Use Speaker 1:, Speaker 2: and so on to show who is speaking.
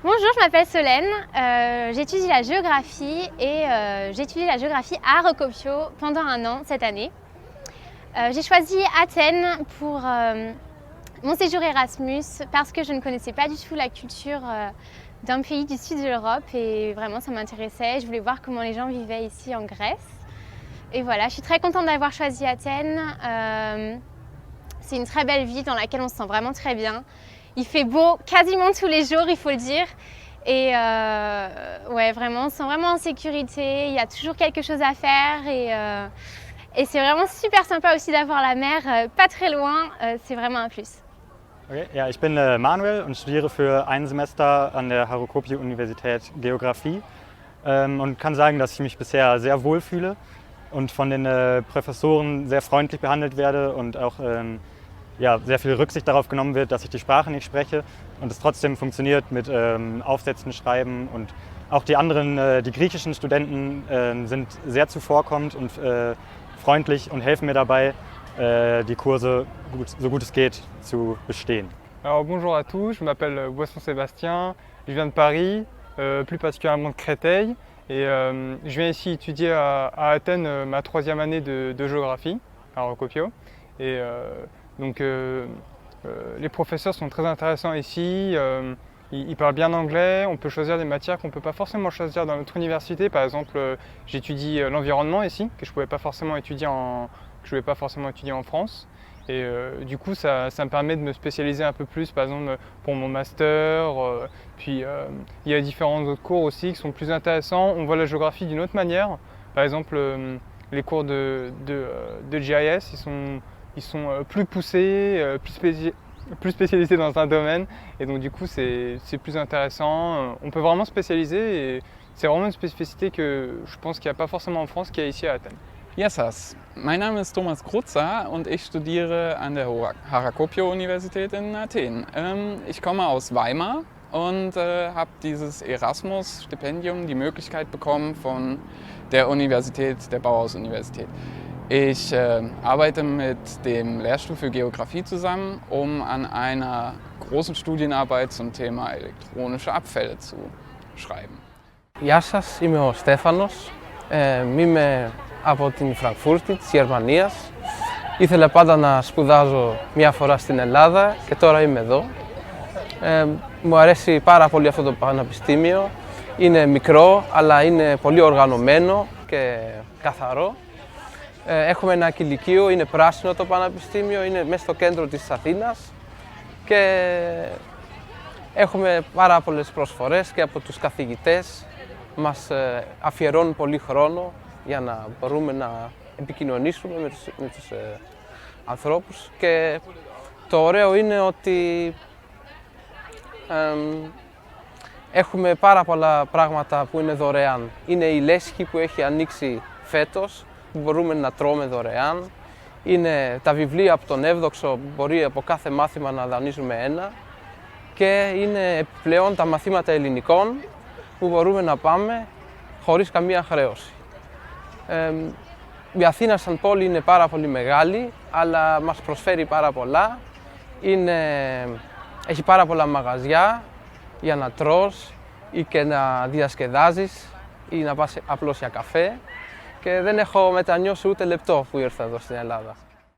Speaker 1: Bonjour, je m'appelle Solène, j'étudie la géographie et j'étudie la géographie à Rocopio pendant un an cette année. J'ai choisi Athènes pour mon séjour Erasmus parce que je ne connaissais pas du tout la culture d'un pays du sud de l'Europe et vraiment ça m'intéressait. Je voulais voir comment les gens vivaient ici en Grèce. Et voilà, je suis très contente d'avoir choisi Athènes. C'est une très belle ville dans laquelle on se sent vraiment très bien. Il fait beau quasiment tous les jours, il faut le dire. Et ouais, vraiment, on se sent vraiment en sécurité. Il y a toujours quelque chose à faire. Et c'est vraiment super sympa aussi d'avoir la mer pas très loin. C'est vraiment un plus.
Speaker 2: Okay. Ja, ich bin Manuel und studiere für ein Semester an der Harokopio-Universität Geografie und kann sagen, dass ich mich bisher sehr wohl fühle und von den Professoren sehr freundlich behandelt werde und auch ja, sehr viel Rücksicht darauf genommen wird, dass ich die Sprache nicht spreche und es trotzdem funktioniert mit Aufsätzen schreiben. Und auch die anderen, die griechischen Studenten sind sehr zuvorkommend und freundlich und helfen mir dabei, die Kurse so gut es geht zu bestehen.
Speaker 3: Alors bonjour à tous, je m'appelle Boisson Sébastien, je viens de Paris, plus particulièrement de Créteil, et je viens ici étudier à Athènes ma troisième année de géographie à Rocopio. Et donc les professeurs sont très intéressants ici, ils parlent bien anglais, on peut choisir des matières qu'on ne peut pas forcément choisir dans notre université. Par exemple, j'étudie l'environnement ici, que je ne pouvais pas forcément étudier en France. Et du coup, ça me permet de me spécialiser un peu plus, par exemple pour mon master. Puis il y a différents autres cours aussi qui sont plus intéressants. On voit la géographie d'une autre manière. Par exemple, les cours de GIS, ils sont plus poussés, plus spécialisés dans un domaine. Et donc du coup, c'est plus intéressant. On peut vraiment spécialiser et c'est vraiment une spécificité que je pense qu'il n'y a pas forcément en France, qu'il y a ici à Athènes.
Speaker 4: Yassas, mein Name ist Thomas Krutzer und ich studiere an der Harokopio-Universität in Athen. Ich komme aus Weimar und habe dieses Erasmus-Stipendium, die Möglichkeit bekommen von der Universität, der Bauhaus-Universität. Ich arbeite mit dem Lehrstuhl für Geografie zusammen, um an einer großen Studienarbeit zum Thema elektronische Abfälle zu schreiben.
Speaker 5: Γεια σας, είμαι ο Στέφανος. Είμαι από την Φραγκφούρτη της Γερμανίας. Ήθελα πάντα να σπουδάζω μια φορά στην Ελλάδα και τώρα είμαι εδώ. Μου αρέσει πάρα πολύ αυτό το πανεπιστήμιο. Είναι μικρό, αλλά είναι πολύ οργανωμένο και καθαρό. Έχουμε ένα κηλικείο, είναι πράσινο το πανεπιστήμιο, είναι μέσα στο κέντρο της Αθήνας και έχουμε πάρα πολλές προσφορές και από τους καθηγητές μας αφιερώνουν πολύ χρόνο για να μπορούμε να επικοινωνήσουμε με τους ανθρώπους και το ωραίο είναι ότι έχουμε πάρα πολλά πράγματα που είναι δωρεάν. Είναι η λέσχη που έχει ανοίξει φέτος, που μπορούμε να τρώμε δωρεάν. Είναι τα βιβλία από τον Εύδοξο, που μπορεί από κάθε μάθημα να δανείζουμε ένα. Και είναι επιπλέον τα μαθήματα ελληνικών, που μπορούμε να πάμε χωρίς καμία χρέωση. Η Αθήνα σαν πόλη είναι πάρα πολύ μεγάλη, αλλά μας προσφέρει πάρα πολλά. Έχει πάρα πολλά μαγαζιά για να τρως ή και να διασκεδάζεις ή να πας απλώς για καφέ και δεν έχω μετανιώσει ούτε λεπτό που ήρθα εδώ στην Ελλάδα.